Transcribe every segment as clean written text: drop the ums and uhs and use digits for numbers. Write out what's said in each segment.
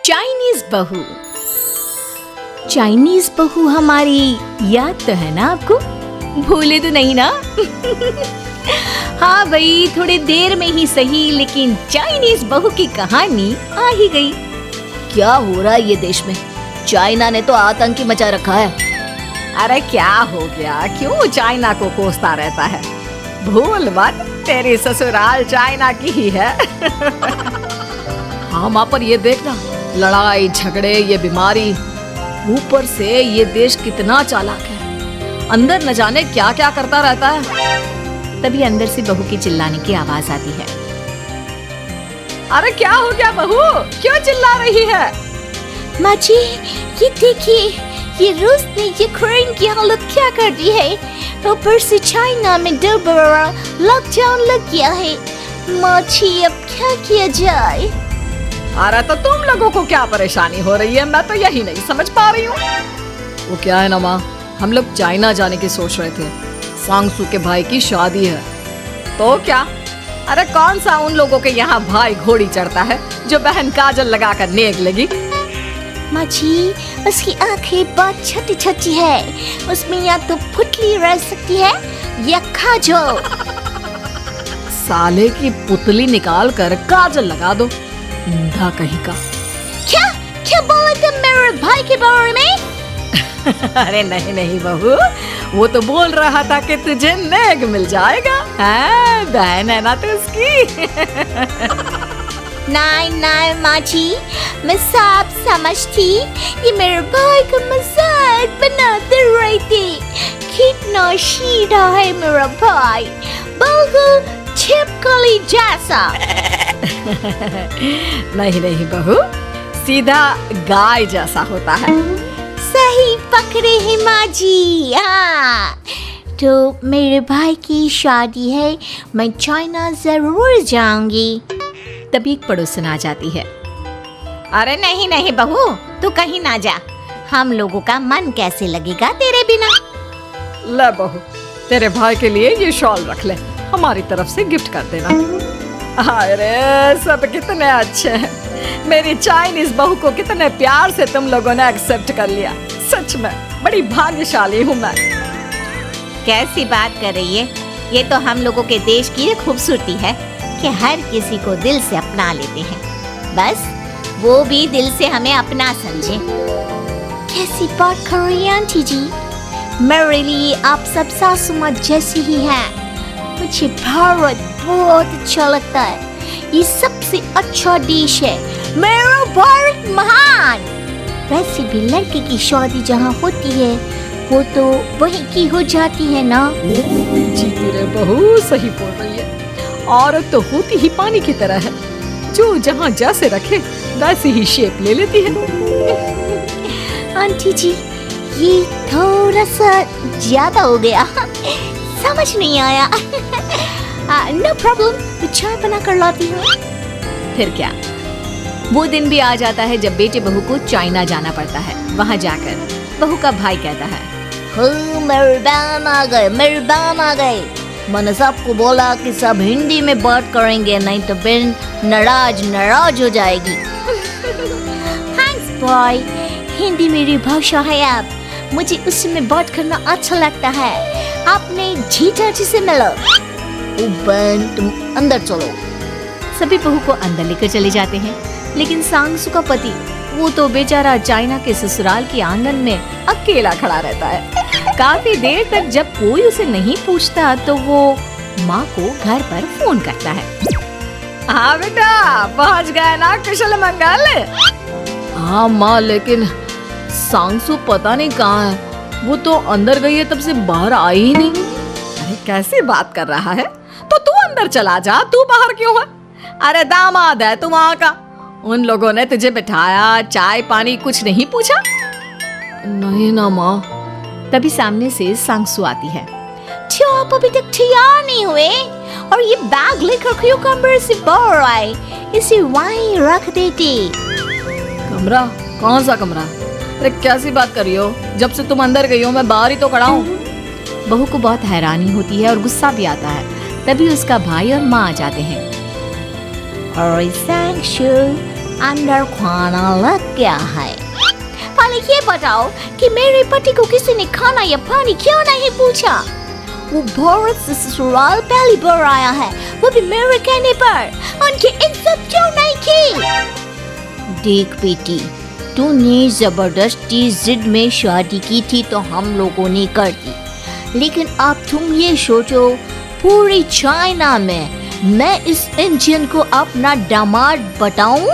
Chinese बहू। Chinese बहू हमारी याद तो है ना आपको? भूले तो नहीं ना? हाँ भाई, थोड़ी देर में ही सही, लेकिन चाइनीज बहू की कहानी आ ही गई। क्या हो रहा है ये देश में? चाइना ने तो आतंकी मचा रखा है। अरे क्या हो गया? क्यों चाइना को कोसता रहता है? भूल मत, तेरी ससुराल चाइना की ही है। हाँ माँ, पर ये देखना, लड़ाई झगड़े, ये बीमारी, ऊपर से ये देश कितना चालाक है। अंदर न जाने क्या क्या करता रहता है। तभी अंदर से बहू की चिल्लाने की आवाज आती है। अरे क्या हो गया बहू, क्यों चिल्ला रही है? माँ जी, ये देखिए, ये रूस ने यूक्रेन की हालत क्या कर दी है। ऊपर से चाइना में 2 बड़ा लॉकडाउन लग गया है। माँ जी, अब क्या किया जाए? अरे तो तुम लोगों को क्या परेशानी हो रही है? मैं तो यही नहीं समझ पा रही हूँ। वो क्या है ना माँ, हम लोग चाइना जाने की सोच रहे थे। सांगसू के भाई की शादी है। तो क्या? अरे कौन सा उन लोगों के यहाँ भाई घोड़ी चढ़ता है जो बहन काजल लगा कर नेक लगी? माँ जी, उसकी आंखें बहुत छोटी छोटी है। उसमें या तो पुतली रह सकती है या काजल। साले की पुतली निकाल कर काजल लगा दो, अंधा कहीं का। क्या क्या बोले तुम मेरे भाई के बारे में? अरे नहीं नहीं बहू, वो तो बोल रहा था कि तुझे नेक मिल जाएगा। बहन है ना तो उसकी। नहीं नहीं माँ जी, मैं सब समझती। ये मेरे भाई का मजाक बनाते रहते। कितना सीधा है मेरा भाई, बिल्कुल छिपकली जैसा। नहीं नहीं बहू, सीधा गाय जैसा होता है। सही पकड़े हैं माँ जी। हाँ, तो मेरे भाई की शादी है, मैं चाइना जरूर जाऊंगी। तभी एक पड़ोसन आ जाती है। अरे नहीं नहीं बहू, तू कहीं ना जा। हम लोगों का मन कैसे लगेगा तेरे बिना? ले बहू, तेरे भाई के लिए ये शॉल रख ले, हमारी तरफ से गिफ्ट कर देना। अरे सब कितने अच्छे हैं। मेरी चाइनीज बहू को कितने प्यार से तुम लोगों ने एक्सेप्ट कर लिया। सच में बड़ी भाग्यशाली हूँ मैं। कैसी बात कर रही है? ये तो हम लोगों के देश की खूबसूरती है कि हर किसी को दिल से अपना लेते हैं, बस वो भी दिल से हमें अपना समझे। कैसी बात कर रही हैं आंटी जी? मेरे लिए आप सब सासू माँ जैसी ही हैं। मुझे भारत बहुत अच्छा लगता है। ये सबसे अच्छा देश है। मेरा भारत महान। वैसे भी लड़के की शादी जहाँ होती है वो तो वहीं की हो जाती है ना। जी तेरे बहू सही बोल रही है। औरत तो होती ही पानी की तरह है, जो जहाँ जैसे रखे वैसे ही शेप ले लेती है। आंटी जी, ये थोड़ा सा ज्यादा हो गया, समझ नहीं आया। नो प्रॉब्लम, तो चाय बना कर लाती हूँ। फिर क्या, वो दिन भी आ जाता है जब बेटे बहू को चाइना जाना पड़ता है। वहाँ जाकर बहू का भाई कहता है, मेहरबान आ गए, मेहरबान आ गए। मैंने सबको बोला कि सब हिंदी में बात करेंगे, नहीं तो बहन नाराज हो जाएगी। थैंक्स बॉय, हिंदी मेरी भाषा है। अब मुझे उसमें बात करना अच्छा लगता है। आपने जीजा जी से मिलो। बहन तुम अंदर चलो। सभी बहू को अंदर लेकर चले जाते हैं, लेकिन सांगसू का पति, वो तो बेचारा चाइना के ससुराल के आंगन में अकेला खड़ा रहता है। काफी देर तक जब कोई उसे नहीं पूछता तो वो माँ को घर पर फोन करता है। हाँ बेटा, पहुँच गए ना कुशल मंगल? हाँ माँ, लेकिन सांगसू पता नहीं कहाँ है। वो तो अंदर गई है, तब से बाहर आई ही नहीं। अरे कैसी बात कर रहा है? तो तू अंदर चला जा, तू बाहर क्यों है? अरे दामाद है तू वहाँ का। उन लोगों ने तुझे बिठाया, चाय पानी कुछ नहीं पूछा? नहीं ना माँ। तभी सामने से सांगसू आती है। आप अभी तक तैयार नहीं हुए और ये बैग लेकर क्यों कमरे से बाहर आए? इसे वहीं रख देते। कमरा? कौन सा कमरा? अरे कैसी बात कर रही हो? जब से तुम अंदर गई हो मैं बाहर ही तो खड़ा हूँ। बहू को बहुत हैरानी होती है और गुस्सा भी आता है। तभी उसका भाई और माँ आ जाते हैं। अरे सांशु, अंदर खाना लग गया है। पहले ये बताओ कि मेरे पति को किसी ने खाना या पानी क्यों नहीं पूछा? वो भारत से ससुराल पहली बार आया है, वो भी मेरे कहने पर। उनकी इज्जत क्यों नहीं की? देख बेटी, तूने जबरदस्ती जिद में शादी की थी तो हम लोगों ने कर दी, लेकिन अब तुम ये सोचो, पूरी चाइना में मैं इस इंडियन को अपना दामाद बताऊं?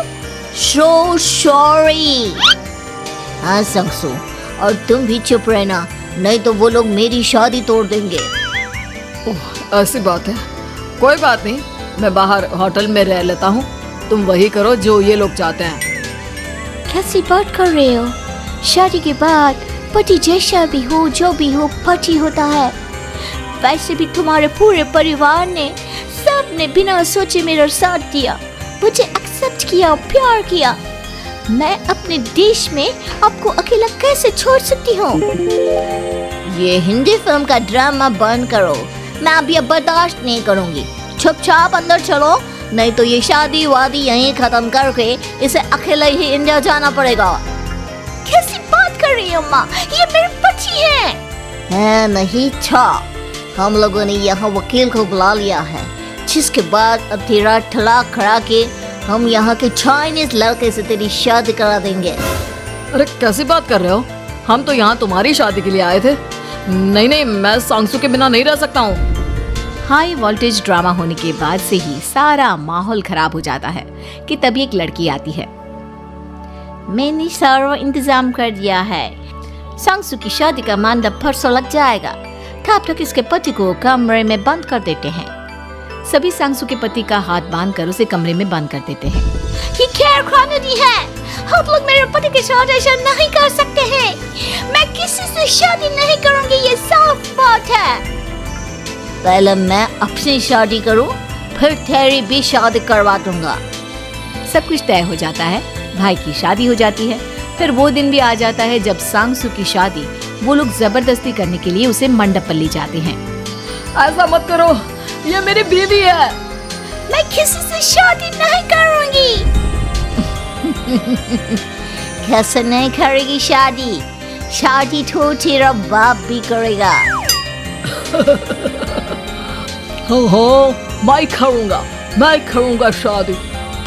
So sorry. हाँ संगसू, और तुम भी चुप रहना, नहीं तो वो लोग मेरी शादी तोड़ देंगे। ओह, ऐसी बात है। कोई बात नहीं, मैं बाहर होटल में रह लेता हूँ, तुम वही करो जो ये लोग चाहते हैं। कैसी बात कर रहे हो? शादी के बाद पति जैसा भी हो, जो भी हो, पति होता है। वैसे भी तुम्हारे पूरे परिवार ने, सबने बिना सोचे मेरा साथ दिया, मुझे एक्सेप्ट किया, प्यार किया। मैं अपने देश में आपको अकेला कैसे छोड़ सकती हूँ? ये हिंदी फिल्म का ड्रामा बंद करो, मैं अभी अब बर्दाश्त नहीं करूँगी। चुपचाप अंदर चलो, नहीं तो ये शादी वादी यहीं खत्म करके इसे अकेले ही इंडिया जाना पड़ेगा। कैसी बात कर रही हो माँ? ये मेरे पति हैं। है नहीं था, हम लोगों ने यहाँ वकील को बुला लिया है, जिसके बाद अब तेरा तलाक करा के हम यहाँ के चाइनीज लड़के से तेरी शादी करा देंगे। अरे कैसी बात कर रहे हो? हम तो यहाँ तुम्हारी शादी के लिए आए थे। नहीं नहीं, मैं सांसू के बिना नहीं रह सकता हूँ। हाई वोल्टेज ड्रामा होने के बाद से ही सारा माहौल खराब हो जाता है कि तभी एक लड़की आती है। मैंने सारा इंतजाम कर दिया है, सांसू की शादी का मंडप परसों लग जाएगा। तब तक इसके पति को कमरे में बंद कर देते हैं। सभी सांसू के पति का हाथ बांधकर उसे कमरे में बंद कर देते हैं। ये क्या कानूनी है? आप लोग मेरे पति के साथ ऐसा नहीं कर सकते हैं। मैं किसी से शादी नहीं करूंगी, ये साफ बात है। पहले मैं अपनी शादी करूं, फिर तेरी भी शादी करवा दूंगा। सब कुछ तय हो जाता है, भाई की शादी हो जाती है। फिर वो दिन भी आ जाता है जब सांसू की शादी वो लोग जबरदस्ती करने के लिए उसे मंडप पर ले जाते हैं। ऐसा मत करो, ये मेरी बीवी है। मैं किसी से शादी नहीं करूंगी। कैसे नहीं करेगी शादी? शादी तो तेरा बाप भी करेगा। हो, मैं करूंगा शादी।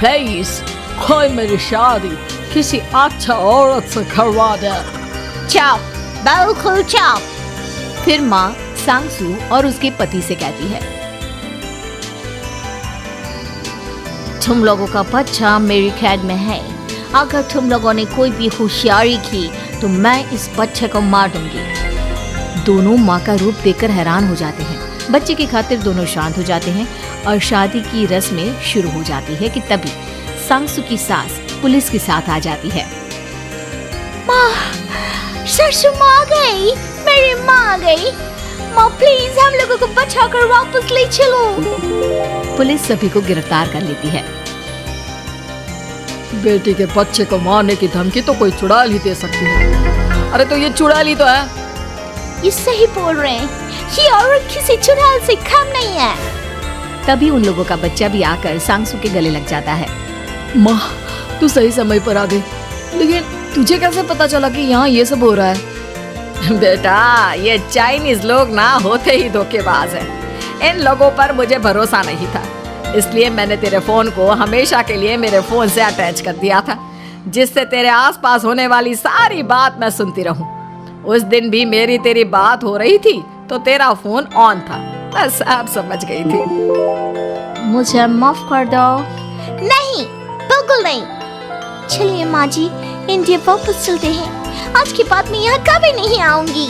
प्लीज कोई मेरी शादी किसी अच्छा औरत से करवा दे। चुप, बिल्कुल चुप। फिर माँ सांसू और उसके पति से कहती है, तुम लोगों का बच्चा मेरी कैद में है। अगर तुम लोगों ने कोई भी होशियारी की तो मैं इस बच्चे को मार दूंगी। दोनों माँ का रूप देखकर हैरान हो जाते हैं। बच्चे की खातिर दोनों शांत हो जाते हैं और शादी की रस्में शुरू हो जाती है कि तभी सांसू की सास पुलिस के साथ आ जाती है। माँ, सरसू माँ आ गई, मेरी माँ आ गई। माँ प्लीज हम लोगों को बचाकर वापस ले चलो। पुलिस सभी को गिरफ्तार कर लेती है। बेटी के बच्चे को मारने की धमकी तो कोई चुड़ैल ही दे सकती है। अरे तो ये चुड़ैल ही तो है। ये सही बोल रहे हैं, ये औरत किसी चुड़ैल से कम नहीं है। तभी उन लोगों का बच्चा भी आकर सांसू के गले लग जाता है। माँ, तू सही समय पर आ गई, लेकिन तुझे कैसे पता चला कि यहाँ ये सब हो रहा है? बेटा, ये चाइनीज लोग ना होते ही धोखेबाज हैं। इन लोगों पर मुझे भरोसा नहीं था, इसलिए मैंने तेरे फोन को हमेशा के लिए मेरे फोन से अटैच कर दिया था, जिससे तेरे आसपास होने वाली सारी बात मैं सुनती रहूं। उस दिन भी मेरी तेरी बात हो रही थी तो तेरा फोन ऑन था, मैं सब समझ गई थी। मुझे माफ कर दो। नहीं, बिल्कुल नहीं। चलिए माँ जी, इंडिया वापस चलते हैं। आज के बाद मैं यहाँ कभी नहीं आऊंगी।